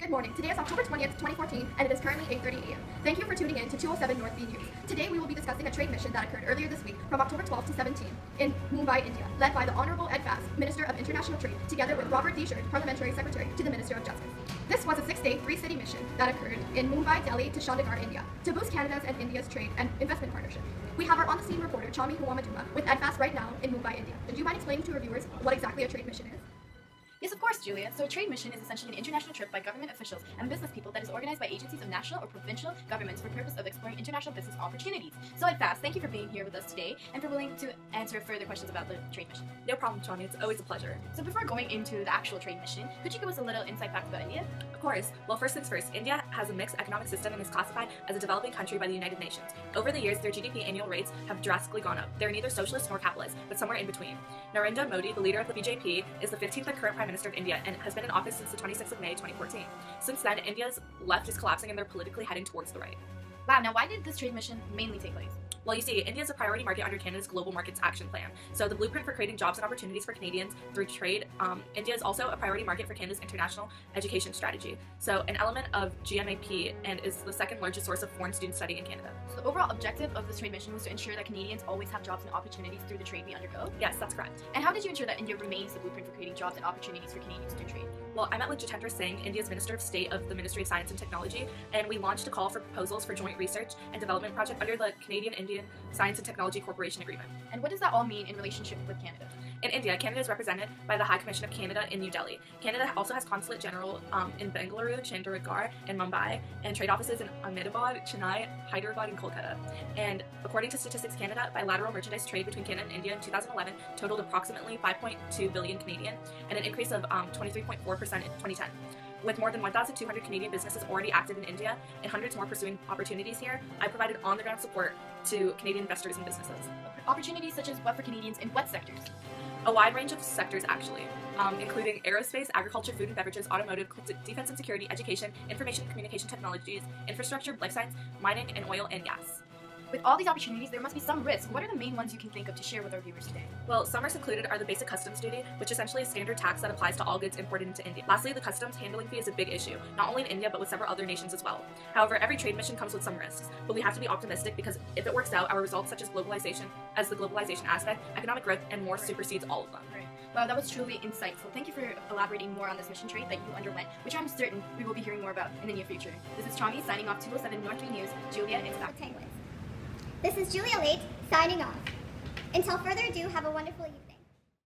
Good morning. Today is October 20th, 2014, and it is currently 8:30 a.m. Thank you for tuning in to 207 North B News. Today we will be discussing a trade mission that occurred earlier this week from October 12th to 17th in Mumbai, India, led by the Honorable Ed Fass, Minister of International Trade, together with Robert D. Shird, Parliamentary Secretary to the Minister of Justice. This was a 6-day, 3-city mission that occurred in Mumbai, Delhi to Chandigarh, India, to boost Canada's and India's trade and investment partnership. We have our on-the-scene reporter, Chami with Ed Fass right now in Mumbai, India. Would you mind explaining to our viewers what exactly a trade mission is? Yes, of course, Julia. So a trade mission is essentially an international trip by government officials and business people that is organized by agencies of national or provincial governments for the purpose of exploring international business opportunities. So Ed Fass, thank you for being here with us today and for willing to answer further questions about the trade mission. No problem, Chami. It's always a pleasure. So before going into the actual trade mission, could you give us a little insight fact about India? Of course. Well, first things first, India has a mixed economic system and is classified as a developing country by the United Nations. Over the years, their GDP annual rates have drastically gone up. They're neither socialist nor capitalist, but somewhere in between. Narendra Modi, the leader of the BJP, is the 15th and current Prime Minister of India and has been in office since the 26th of May 2014. Since then, India's left is collapsing and they're politically heading towards the right. Wow, now why did this trade mission mainly take place? Well, you see, India is a priority market under Canada's Global Markets Action Plan. So the blueprint for creating jobs and opportunities for Canadians through trade, India is also a priority market for Canada's international education strategy. So an element of GMAP and is the second largest source of foreign student study in Canada. So the overall objective of this trade mission was to ensure that Canadians always have jobs and opportunities through the trade we undergo? Yes, that's correct. And how did you ensure that India remains the blueprint for creating jobs and opportunities for Canadians through trade? Well, I met with Jitendra Singh, India's Minister of State of the Ministry of Science and Technology, and we launched a call for proposals for joint research and development project under the Canadian-Indian Science and Technology Corporation Agreement. And what does that all mean in relationship with Canada? In India, Canada is represented by the High Commission of Canada in New Delhi. Canada also has Consulate General in Bengaluru, Chandigarh, and Mumbai, and trade offices in Ahmedabad, Chennai, Hyderabad, and Kolkata. And according to Statistics Canada, bilateral merchandise trade between Canada and India in 2011 totaled approximately 5.2 billion Canadian, and an increase of 23.4% in 2010. With more than 1,200 Canadian businesses already active in India and hundreds more pursuing opportunities here, I provided on-the-ground support to Canadian investors and businesses. Opportunities such as what for Canadians in what sectors? A wide range of sectors, actually, including aerospace, agriculture, food and beverages, automotive, defense and security, education, information and communication technologies, infrastructure, life science, mining, and oil and gas. With all these opportunities, there must be some risks. What are the main ones you can think of to share with our viewers today? Well, some risks included are the basic customs duty, which is essentially a standard tax that applies to all goods imported into India. Lastly, the customs handling fee is a big issue, not only in India, but with several other nations as well. However, every trade mission comes with some risks, but we have to be optimistic because if it works out, our results such as the globalization aspect, economic growth, and more supersedes all of them. Right. Wow, that was truly insightful. Thank you for elaborating more on this mission trade that you underwent, which I'm certain we will be hearing more about in the near future. This is Chami signing off 207 North 3 News. Julia, it's back. This is Julia Late signing off. Until further ado, have a wonderful evening.